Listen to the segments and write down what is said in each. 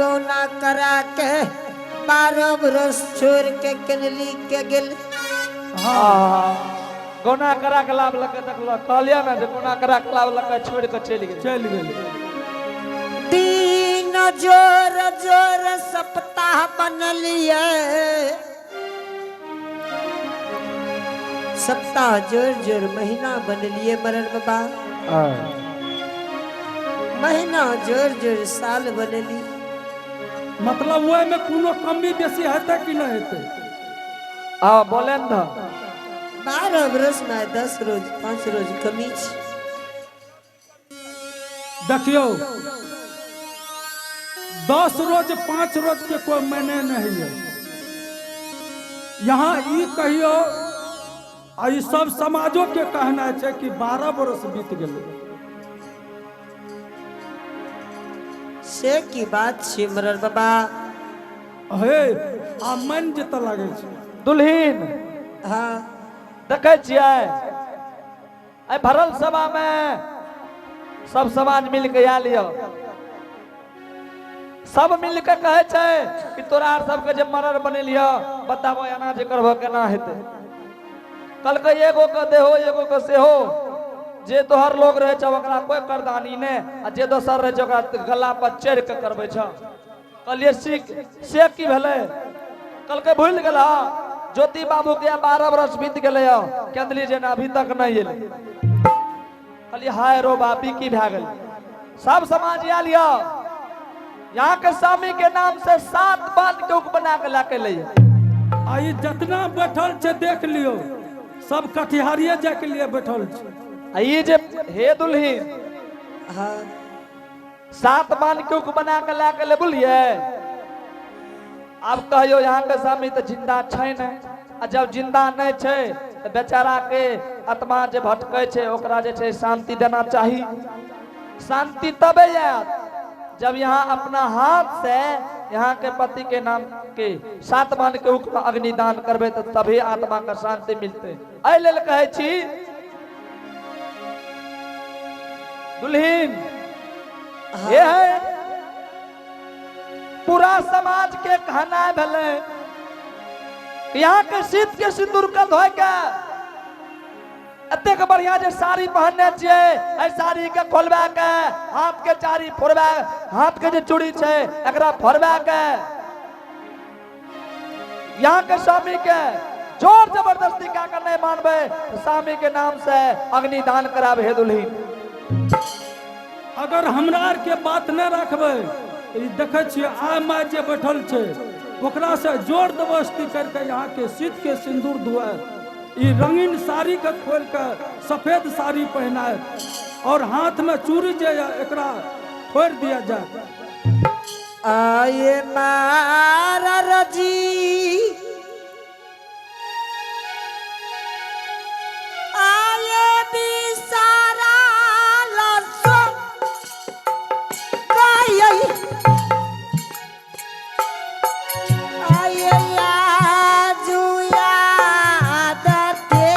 गौना करा के 12 बरस छोड़ के कनली के गेल। हाँ गौना करा के लाभ लग देखल कहलिया ना जे गौना करा के लाभ लग छोड़ के चल गेल। दिन जोर जोर सप्ताह बनलिए, सप्ताह जोर जोर महीना बनलिए मरर बाबा, महीना जोर जोर साल बनली। मतलब वो में कोनो कमी बेसी हेते कि नहीं हेते? हाँ बोले न 12 बरस में 10 रोज 5 रोज कमी छै। देखियो 10 रोज 5 रोज के कोई मायने नहीं है। यहाँ ई कहियो आई सब समाजों के कहना है कि 12 बरस बीत गए से की बात छै मरर बाबा। हे आ मन जत लागे छै दुल्हीन। हाँ देखे छियै आई भरल सभा में सब समाज मिल के आयल लियो, सब मिल के कहे छै कि तोरा आर सबके जे मरर बनेलियो बताबो एना जे करबो केना हेते। कल के एगो के देहो एगो के सेहो, जे तोहर लोग रहे छ ओकरा कोई करदानी ने, आ जे दोसर रहे छ ओकरा गला पर चढ़ के करबे छ। कहलिए सीख से की भेले? कल के भूल गेला ज्योति बाबू के 12 बरस बीत गए केंद्रीय जे अभी तक नहीं एले। कहलिए हाय रो बापी की भए गल। सब समाज आयल यहाँ के स्वामी के नाम से 7 बांध के उक बना के लाके ले आई जितना बैठल छे देख लियो सब कटिहारिये जाए के लिए बैठल छे। ये जे हे दुल्हीन हाँ 7 बांध के उक बना के लाके ले बोलिए। अब कहियो यहाँ के स्वामी तो जिंदा छै नहीं, आ जब जिंदा नहीं छै तो बेचारा के आत्मा जे भटकै छै ओकरा जे छै शांति देना चाहिए। शांति तबे आयत जब यहाँ अपना हाथ से यहाँ के पति के नाम के 7 बांध के उक अग्निदान करबे तो तभी आत्मा का शांति मिलते। एहि लेल कहै छी दुल्हीन ये है पूरा समाज के कहना भले यहाँ के शीत के सिंदूर के धोए के एतेक बढ़िया जे साड़ी पहनने छिए, साड़ी के खोलबा के हाथ के चारी फोड़बा, हाथ के जे चूड़ी छै एकरा फोड़बा के यहाँ के स्वामी के जोर जबरदस्ती का कर नहीं मानबे तो स्वामी के नाम से अग्निदान कराबे। हे दुल्हीन अगर हमरा आर के बात न रखबे देखे छिए आ माय जे बैठल छे ओकरा से जोर जबरदस्ती करके यहाँ के शीत के सिंदूर धुए, ई रंगीन साड़ी के खोल के सफेद साड़ी पहनाए और हाथ में चूड़ी जे एकरा फोड़ दिया जाए। आये मारा रजी आये बिसारा लसो आये आये जुया दते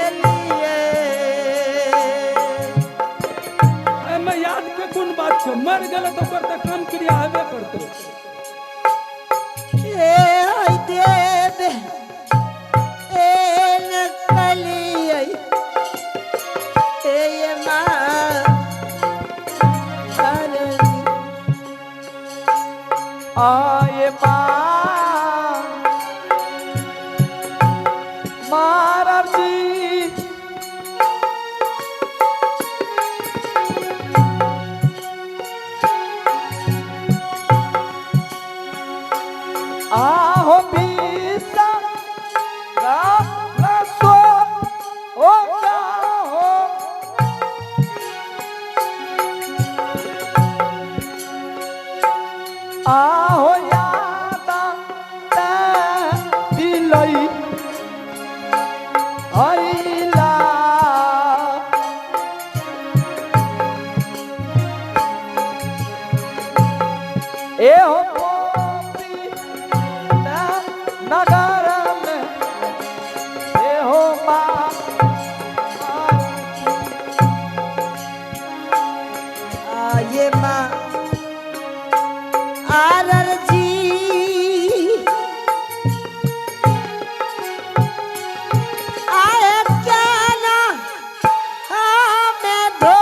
एलिए एमे याद के कोन बात छे? मर गेल तो ओकर त काम क्रिया हेबे करते। ए आई देव ए नकलिए ए मां करनी आये मारा जी आहो बीसा सो ओ हो आहो यादा दिलई आइला ए हो नगर में ए हो माँ आये मा आरर जी आए क्या ना हमें दो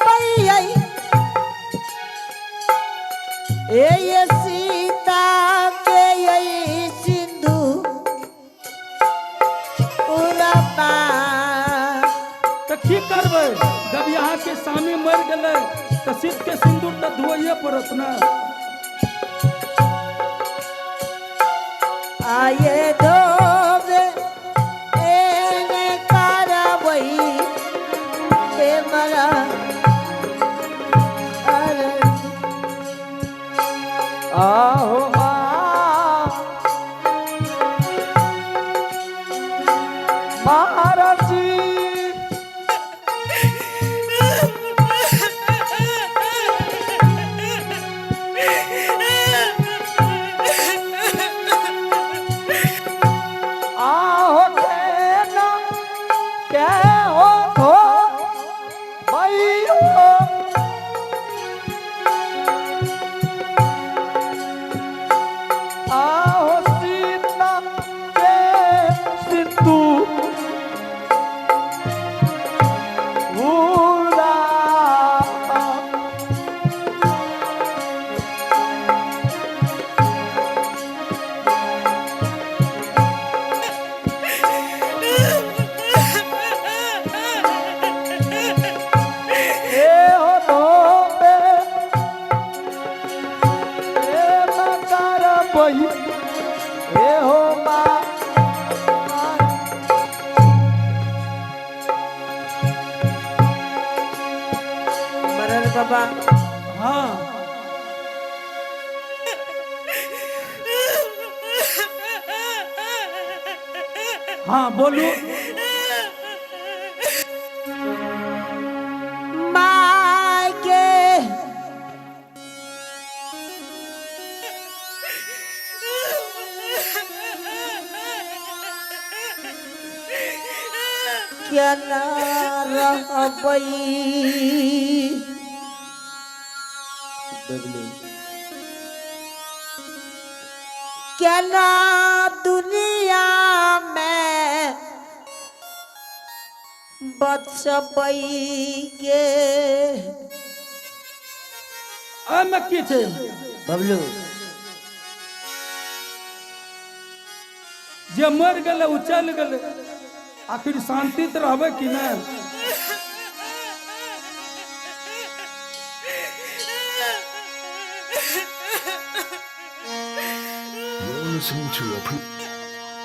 भैया ये सीता के यही सिंधु उड़बा तो की करबे जब यहाँ के स्वामी मर गए तो शीत के सिंदूर तो धोइए पड़त ना। आये धोबे एने कारवई के मरा अरे आहो महाराज जी आहो कहना क्या हो तो भाइयों आहो सीता के सिंधु उड़ा ए हो धोबे ए मकर बही ए हो मा मरल बाबा हाँ हाँ बोलू। मागे क्या ना रहबई क्या ना दुनिया में बचबई गे एहिमे की छै बबलू जे मर गए उ चल गए आखिर शांति तो रहबे कि नहीं। You're listening to a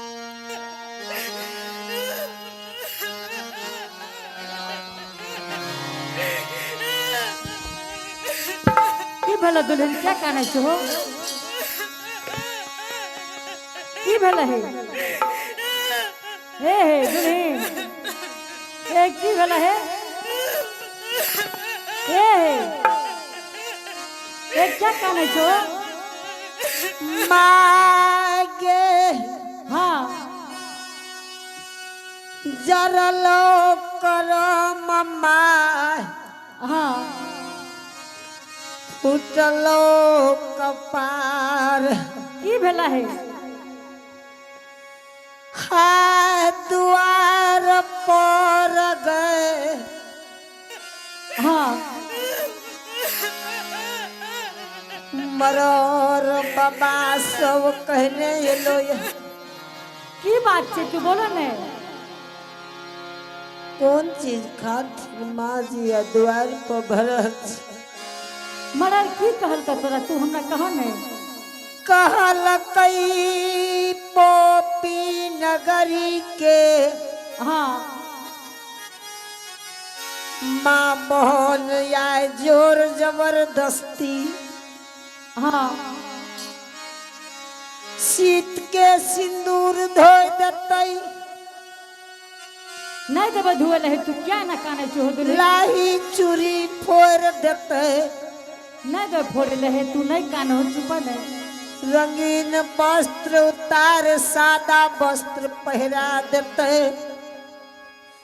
की भला दुल्हन क्या कहना हो की भला है हे दुल्हन ए की भला है ए क्या कहना हो मागे हाँ जरलो करो मम्मा हाँ फुटलो कपार की भला है हाय द्वार पर गए हाँ मरोर बाबा सब कहने ये लो ये की बात है तू बोलो ने कौन चीज खात माँ जी या द्वार पर भरत मरर की कहल का तोरा तू हमरा कहो ने कहल कई पोपी नगरी के हाँ माँ मोहन या जोर जबरदस्ती हाँ शीत के सिंदूर धोई देतई नहीं देव धुए है तू क्या ना काने चो दुल्हन लाही चूरी फोड़ देते नहीं दे फोड़ ले है तू नहीं कान हो चुपा नहीं रंगीन वस्त्र उतार सादा वस्त्र पहरा देते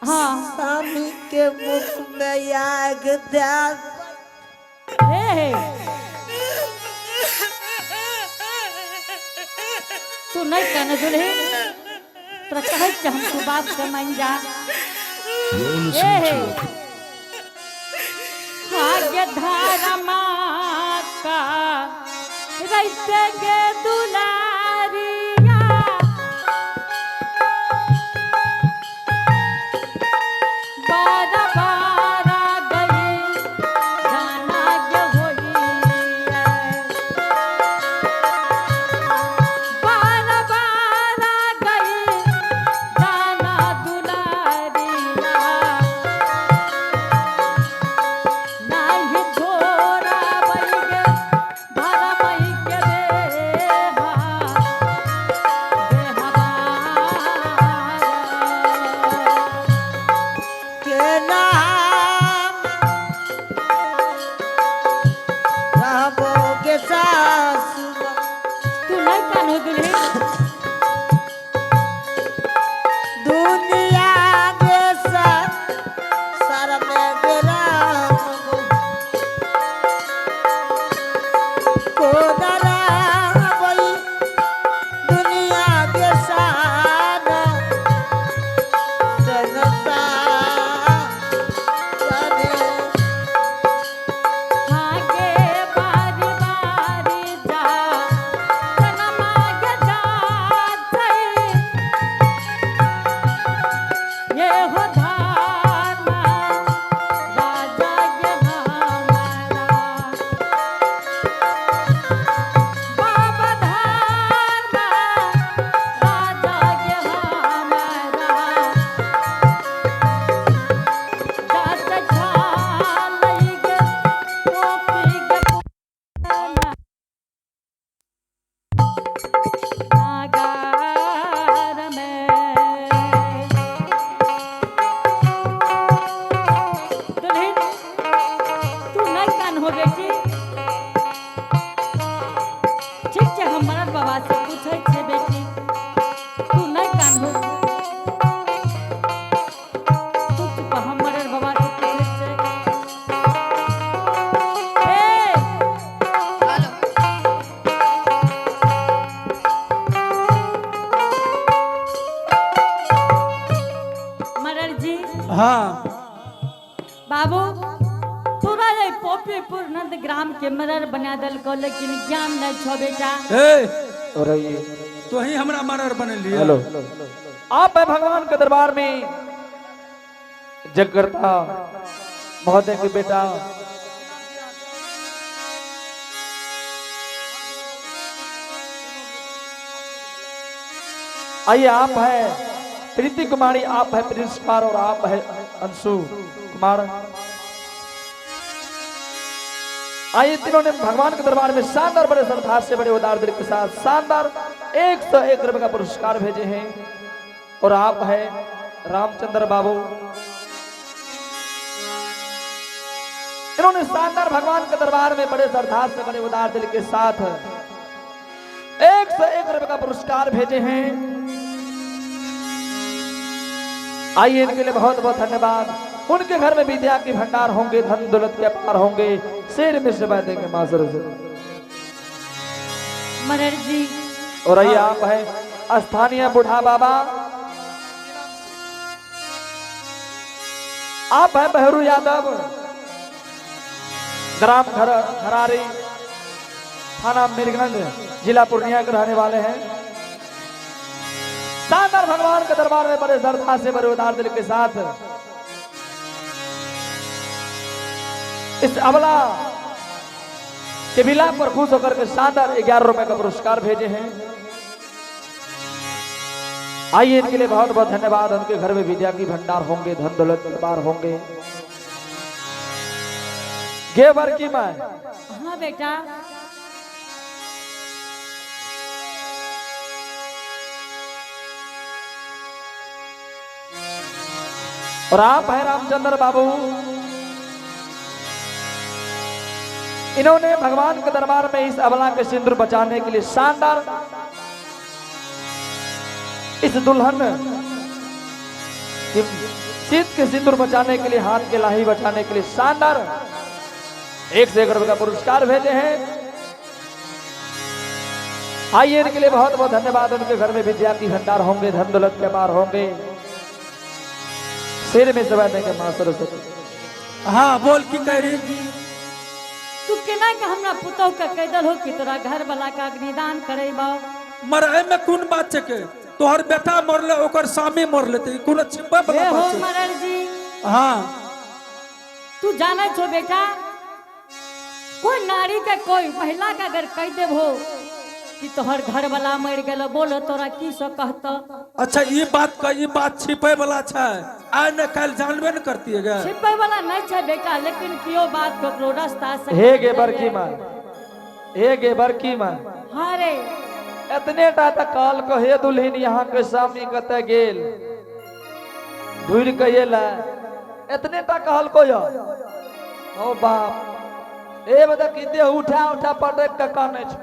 हाँ स्वामी के मुख में आग दे रे तू नहीं कानो दुल्हे तोरा कहे कि हम तू बात के मान जा Listen to a भाग्य धारमा का रहते गे दुलारिया बारा बारा गई गाना के होलिया बारा बारा गई गाना दुलारिया नाही छोरा बैगे धारा मई के देहा के नाम रहबोगे सासु तू नहीं कानो दुल्हे दुनिया के सर में गिराम को डरावई दुनिया के सार जनता करे आगे बारी बारी जा जनमा के जाते ये हो धारमा राजा के हमारा बाबा धारमा राजा के हमारा जात झालई गे टोपी गे पुराना नागार में दुल्हन तू नहीं कान हो बेटी ठीक छै हम मरद बाबा से पूछे छे बेटी तू नहीं कान हो तू चुप हम मरद बाबा से पूछे छे ए मरर जी हाँ बाबू पूरा ये पोपीपुर नंद ग्राम के मरर बना दल को लेकिन ज्ञान नहीं छो बेटा ए और ये तो ही हमरा मरर बन लिया हेलो आप है भगवान के दरबार में जगकर्ता महोदय के बेटा आइए आप है प्रीति कुमारी, आप है प्रिंस कुमार और आप है अंशु कुमार। आइए तीनों ने भगवान के दरबार में शानदार बड़े श्रद्धा से बड़े उदार दिल के साथ शानदार 101 रुपए का पुरस्कार भेजे हैं। और आप है रामचंद्र बाबू, इन्होंने शानदार भगवान के दरबार में बड़े श्रद्धा से बड़े उदार दिल के साथ 101 रुपए का पुरस्कार भेजे हैं। आइए इनके लिए बहुत बहुत धन्यवाद। उनके घर में विद्या के भंडार होंगे, धन दौलत के अपार होंगे, शेर में से देंगे मां सरस्वती। मरर जी और आइए आप है स्थानीय बूढ़ा बाबा, आप है बहरू यादव, ग्राम घरारी, थाना मीरगंज, जिला पूर्णिया के रहने वाले हैं। शानदार भगवान के दरबार में बड़े श्रद्धा से बड़े उदार दिल के साथ इस अबला के विलाप पर खुश होकर के शानदार 11 रुपए का पुरस्कार भेजे हैं। आइए इनके लिए बहुत बहुत धन्यवाद। उनके घर में विद्या की भंडार होंगे, धन दौलत के अपार होंगे। गेवर की मां, हाँ बेटा और आप है रामचंद्र बाबू, इन्होंने भगवान के दरबार में इस अबला के सिंदूर बचाने के लिए शानदार, इस दुल्हन शीत के सिंदूर बचाने के लिए, हाथ के लाही बचाने के लिए शानदार 1 से 1 रुपए का पुरस्कार भेजे हैं। आइए इनके लिए बहुत बहुत धन्यवाद। उनके घर में विद्यार्थी भंडार होंगे, धन दौलत के पार होंगे। सिर में सवाल देंगे मां सरस्वती। हाँ बोल की कह रही। तू केना के हमरा पुतौ के कह दल हो कि तोरा घर वाला का अग्निदान करेबा। मरे में कौन बात छे के तोहर बेटा मरले ओकर सामी मर लेते कोनो छिपा हे बला हो बात छे। मरल जी, हाँ तू जाने छो बेटा, कोई नारी के कोई महिला के अगर कह देबो कि तोहर घर वाला मर गेलो, बोलो तोरा की सो कहत। अच्छा ये बात छिपे वाला छै, आइ न काल जानबे न करती है गे। छिपे वाला नहीं छे बेटा, लेकिन कियो बात ककरो रास्ता से हे गे बरकी मां, हे गे बरकी मां, हाँ रे एतने टा तक काल को हे दुल्हन यहाँ के सामने कते गेल ढूर के एला, एतने टा कहल को यो। ओ बाप ए बता कि देह उठा उठा पटक के काने छ।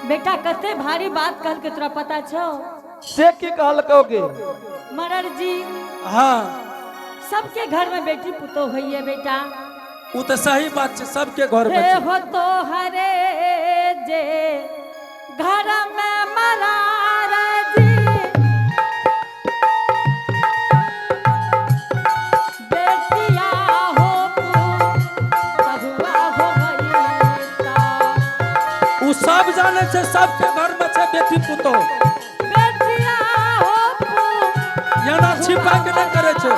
बेटा कते भारी बात कहल के तोरा पता छो। से की कहल कोगे मरर जी, हाँ सबके घर में बेटी पुतो होइए बेटा। वो तो सही बात है, सबके घर में हे छै। हो तो हरे जे घर में मरार जी, बेटिया हो बहुआ हो गईता, वो सब जाने छै, सबके घर में छै बेटी पुतो। बेटिया हो यहाँ छिपा के न करे छै।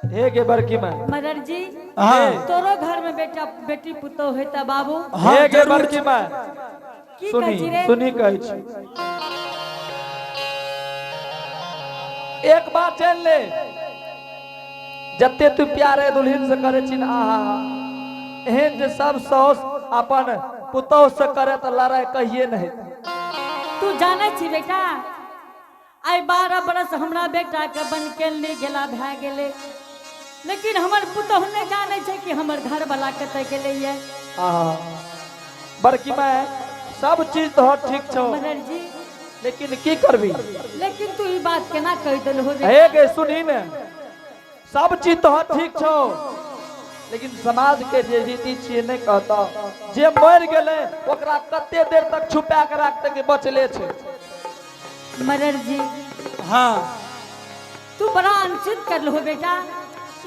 हे गे बरकी मां, मदर जी हाँ। तोरो घर में बेटा बेटी पुतो होता बाबू। हाँ, हे गे जरूर बरकी मां, की कहै छी रे? सुनी कहै छी, एक बात जान ले, जते तू प्यारे दुल्हन से करे छी आहा एहन जे सब साउस अपन पुतौह से करे त लड़ाई कहिए नहीं। तू जाने छी बेटा, आई 12 बरस हमरा बेटा के बन के ले गेला भए गेले, लेकिन हमर पुतौह ने जाने छै कि हमर घर वाला कते गेले ये। आहा बरकी मां, सब चीज तो ठीक छौ, मदर जी लेकिन की करबी? लेकिन तू ई बात केना कह देल हो रे? हे गे सुनी ने, सब चीज तो ठीक छौ, लेकिन समाज के जे रीति छिए नहीं कहता, जे मर गेले ओकरा कते देर तक छुपा के रखते के बचले छै। मदर जी हाँ तू बड़ा अनुचित कर लो बेटा,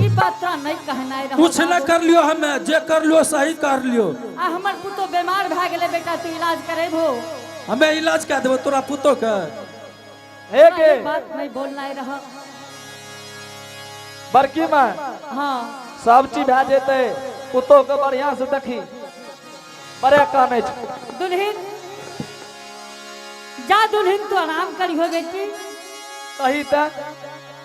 ई बात तो नहीं कहना रहो। कुछ न कर लियो, हमें जे कर लियो सही कर लियो। आ हमर पुतो बीमार भए गेले बेटा, तू इलाज करेबो। हमें इलाज क्या देबो तोरा पुतो के? हे गे ये बात नहीं बोलना रहा। बरकी मां, हाँ सब चीज भए जेते, पुतो के बढ़िया से देखी, बड़े काने छै। दुल्हन जा, दुल्हन तू आराम करी हो बेटी। कही त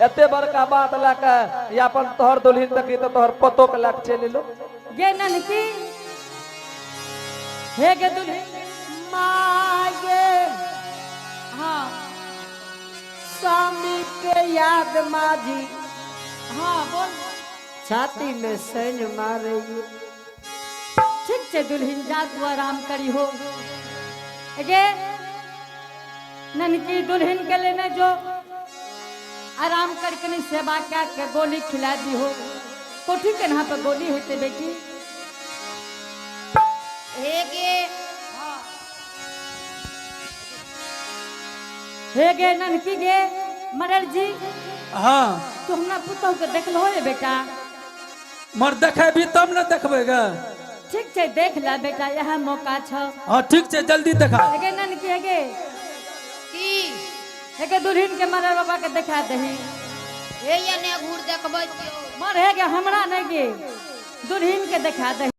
एते बड़का बात लाके या अपन तोहर दुल्हन देखी तो तोहर पतो के लाके चले लो। गे ननकी, हे गे दुल्हन मागे, हाँ स्वामी के याद माझी हाँ बोल। छाती में सैन मारे। ठीक है दुल्हन जा, तू आराम करी हो। गे ननकी दुल्हन के लेने जो आराम करके नहीं सेवा क्या के गोली खिला दी हो। कोठी के यहाँ पे गोली होते बेटी। हे गे ननकी गे मरल जी, हाँ तू हमरा पुतौ के देखलो रे बेटा? मर देखेबी तब न देखबे गे। ठीक है देख ला बेटा, यह मौका छ। हाँ ठीक है जल्दी देखा। हे गे ननकी हे गे हे गे दुल्हन के मरल बाबा के देखा दही। हे या ने घूर देखबै मर हे गे हमरा नहीं गे, दुल्हन के देखा दही।